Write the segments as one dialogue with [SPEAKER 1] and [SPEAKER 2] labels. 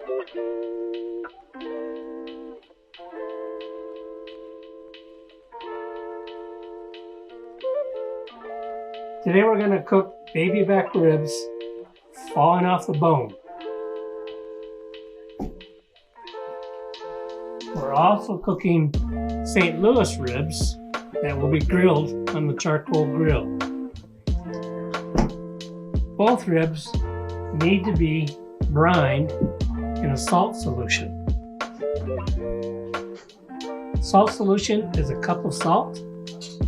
[SPEAKER 1] Today we're going to cook baby back ribs falling off the bone. We're also cooking St. Louis ribs that will be grilled on the charcoal grill. Both ribs need to be brined in a salt solution. Salt solution is a cup of salt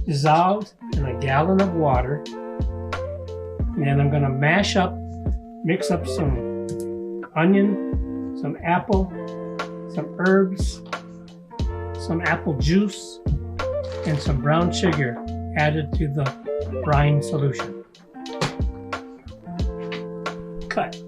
[SPEAKER 1] dissolved in a gallon of water. And I'm going to mix up some onion, some apple, some herbs, some apple juice, and some brown sugar added to the brine solution. Cut.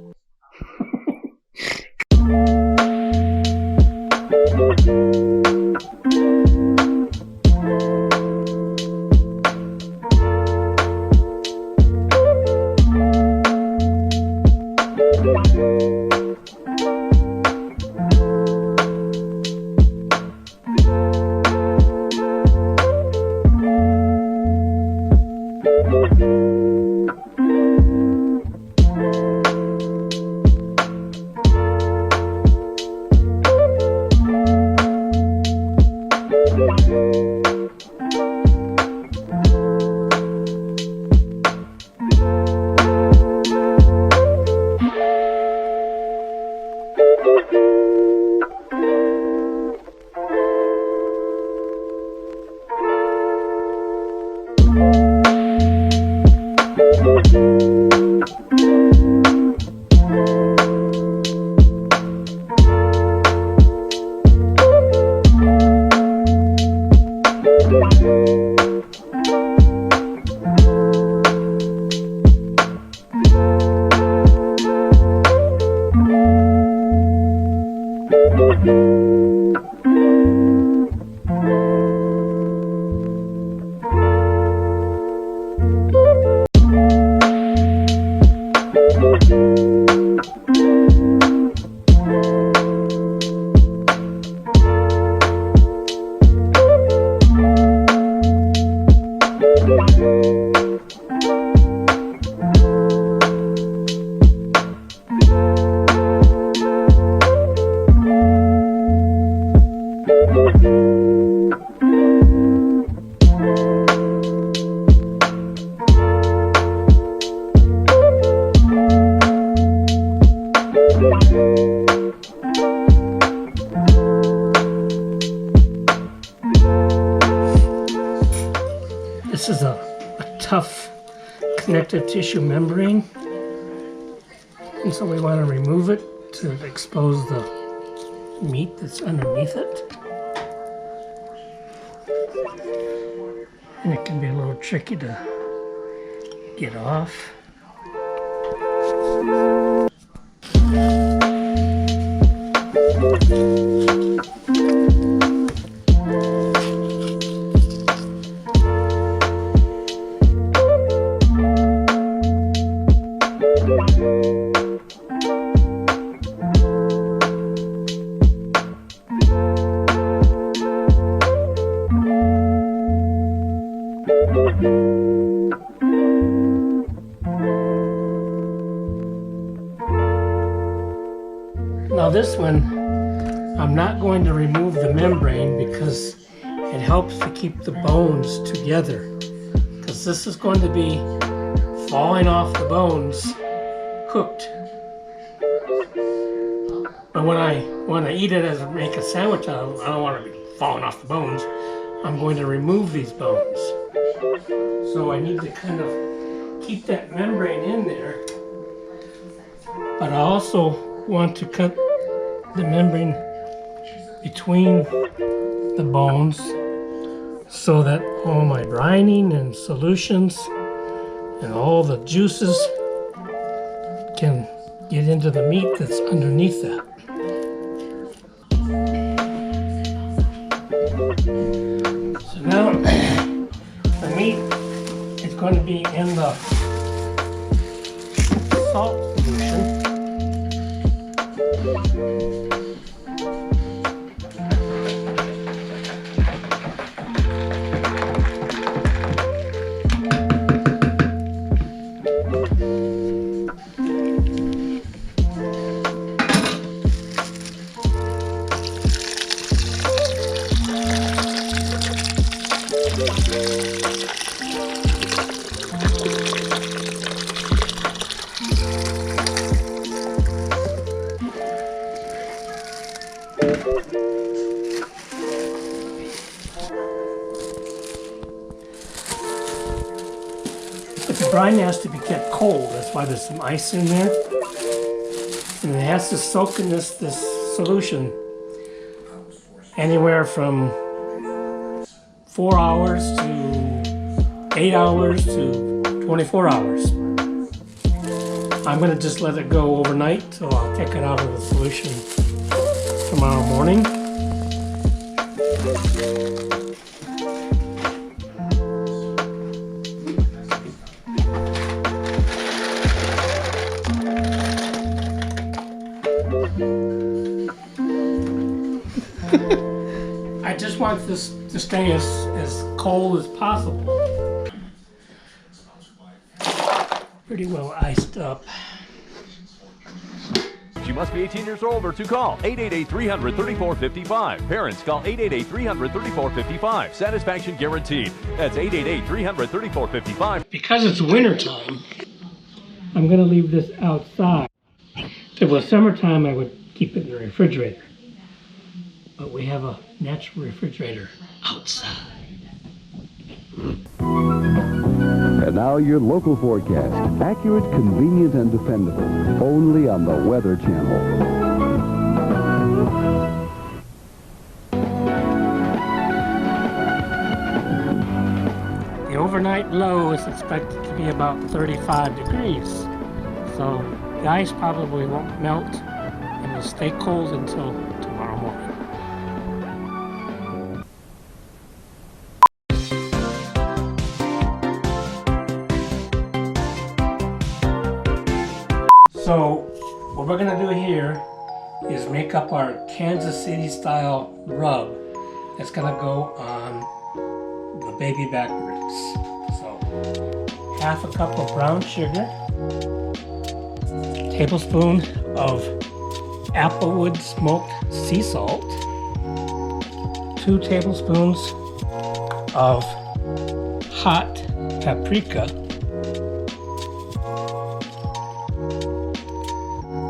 [SPEAKER 1] This is a tough connective tissue membrane, and so we want to remove it to expose the meat that's underneath it. And it can be a little tricky to get off. Now this one, I'm not going to remove the membrane because it helps to keep the bones together. Because this is going to be falling off the bones cooked. But when I eat it as make a sandwich, I don't want to be falling off the bones. I'm going to remove these bones. So I need to kind of keep that membrane in there. But I also want to cut the membrane between the bones so that all my brining and solutions and all the juices can get into the meat that's underneath that. So now the meat is going to be in the salt solution. But the brine has to be kept cold. That's why there's some ice in there. And it has to soak in this solution anywhere from 4 hours to 8 hours to 24 hours. I'm going to just let it go overnight, so I'll take it out of the solution tomorrow morning. I just want this to stay as cold as possible. Pretty well iced up.
[SPEAKER 2] She must be 18 years or older to call 888-300-3455. Parents call 888-300-3455. Satisfaction guaranteed. That's 888-300-3455.
[SPEAKER 1] Because it's winter time, I'm going to leave this outside. If it was summertime, I would keep it in the refrigerator. But we have a natural refrigerator outside.
[SPEAKER 3] And now your local forecast. Accurate, convenient, and dependable. Only on the Weather Channel.
[SPEAKER 1] The overnight low is expected to be about 35 degrees. So the ice probably won't melt and will stay cold until tomorrow morning. So what we're going to do here is make up our Kansas City style rub that's going to go on the baby back ribs. So half a cup of brown sugar, tablespoon of applewood smoked sea salt, 2 tablespoons of hot paprika,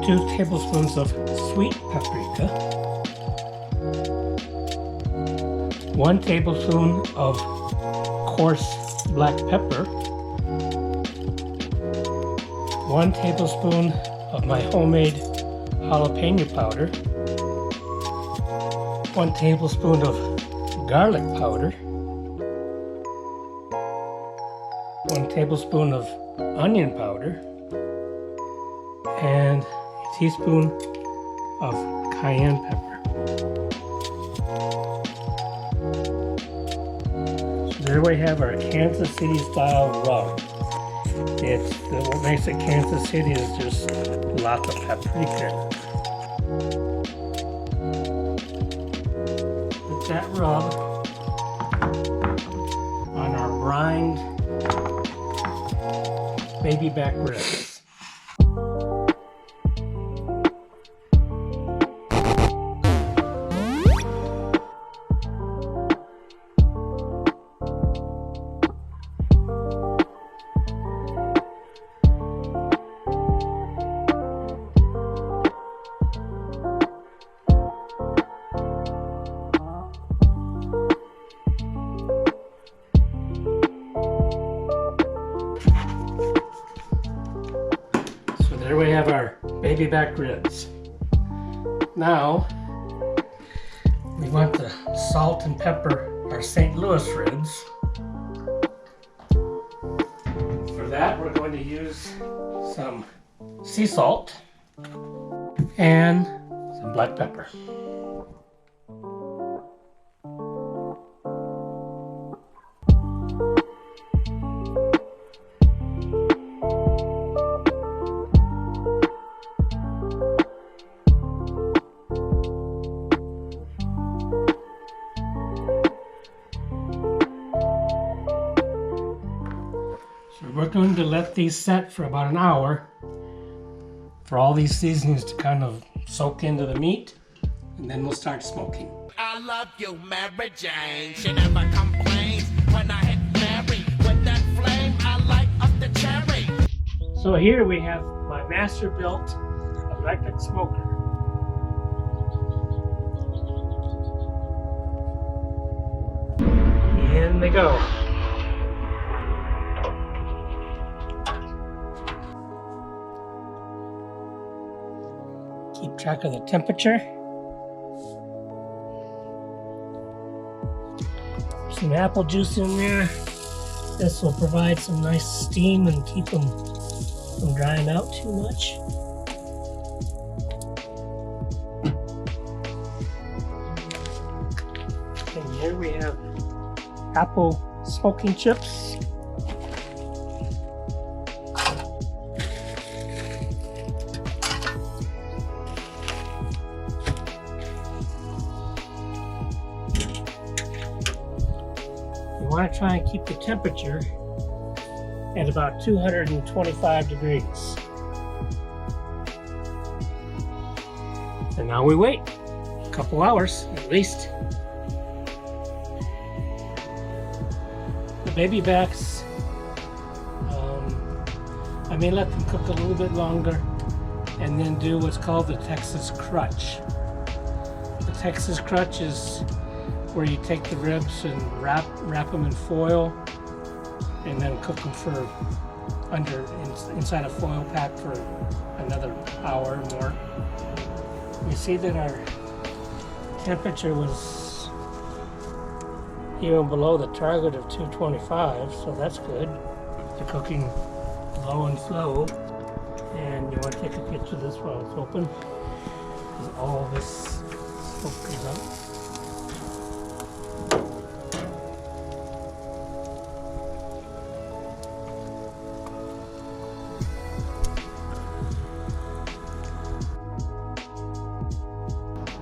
[SPEAKER 1] 2 tablespoons of sweet paprika, 1 tablespoon of coarse black pepper, 1 tablespoon of my homemade jalapeno powder, 1 tablespoon of garlic powder, 1 tablespoon of onion powder, and a teaspoon of cayenne pepper. So there we have our Kansas City style rub. What makes it Kansas City is just lots of paprika. Put that rub on our brined baby back ribs. There we have our baby back ribs. Now, we want to salt and pepper our St. Louis ribs. For that, we're going to use some sea salt and some black pepper. going to let these set for about an hour for all these seasonings to kind of soak into the meat, and then we'll start smoking.
[SPEAKER 4] I love you, Mary Jane. She never complains when I hit Mary with that flame. I light up the cherry.
[SPEAKER 1] So here we have my master built electric smoker. In they go. Keep track of the temperature. Some apple juice in there. This will provide some nice steam and keep them from drying out too much. And here we have apple smoking chips. You want to try and keep the temperature at about 225 degrees. And now we wait a couple hours at least. The baby backs, I may let them cook a little bit longer and then do what's called the Texas crutch. The Texas crutch is where you take the ribs and wrap them in foil and then cook them for inside a foil pack for another hour or more. You see that our temperature was even below the target of 225, so that's good. They're cooking low and slow, and you want to take a picture of this while it's open, because all this smoke comes out.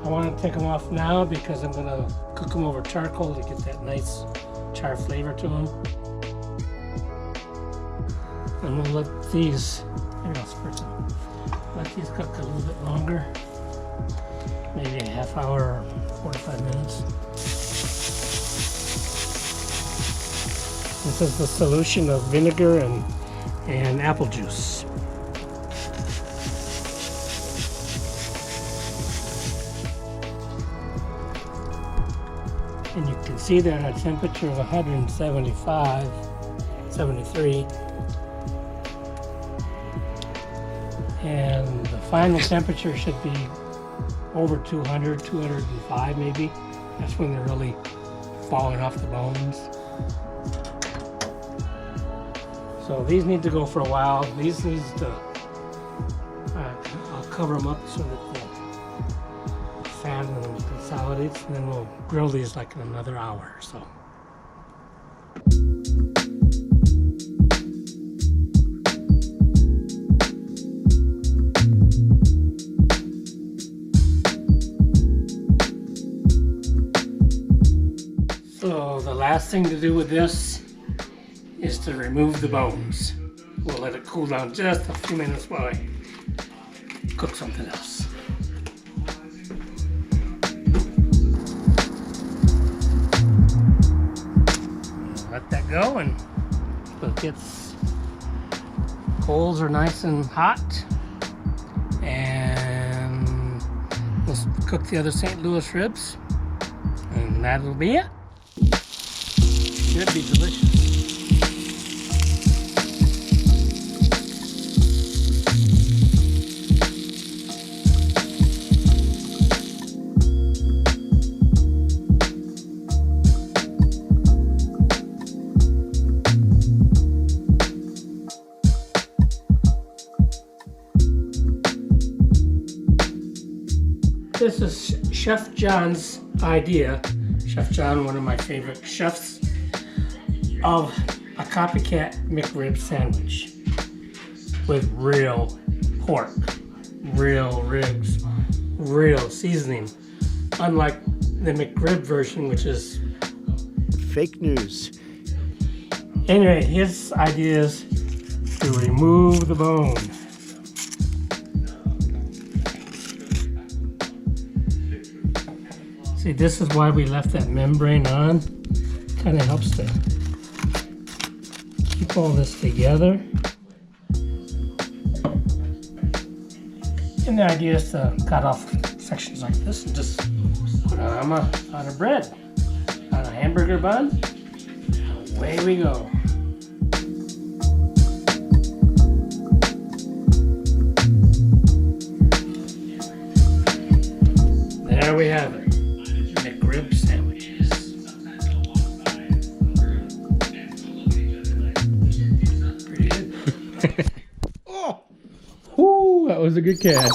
[SPEAKER 1] I want to take them off now because I'm going to cook them over charcoal to get that nice char flavor to them. I'm going to let these, maybe I'll spritz them, let these cook a little bit longer, maybe a half hour or 45 minutes. This is the solution of vinegar and apple juice. And you can see that at a temperature of 175, 73. And the final temperature should be over 200, 205 maybe. That's when they're really falling off the bones. So these need to go for a while. These needs to, I'll cover them up so that the fat in them consolidates, and then we'll grill these like in another hour or so. So the last thing to do with this is to remove the bones. We'll let it cool down just a few minutes while I cook something else. Let that go, and so it gets, coals are nice and hot, and we'll cook the other St. Louis ribs, and that'll be it. Should be delicious. This is Chef John's idea. Chef John, one of my favorite chefs, of a copycat McRib sandwich with real pork, real ribs, real seasoning, unlike the McRib version, which is
[SPEAKER 5] fake news.
[SPEAKER 1] Anyway, his idea is to remove the bone. See, this is why we left that membrane on. Kind of helps to keep all this together. And the idea is to cut off sections like this and just put it on a bread, on a hamburger bun. Away we go. There we have it. McRib sandwiches. Pretty good. Oh! Whoo, that was a good catch.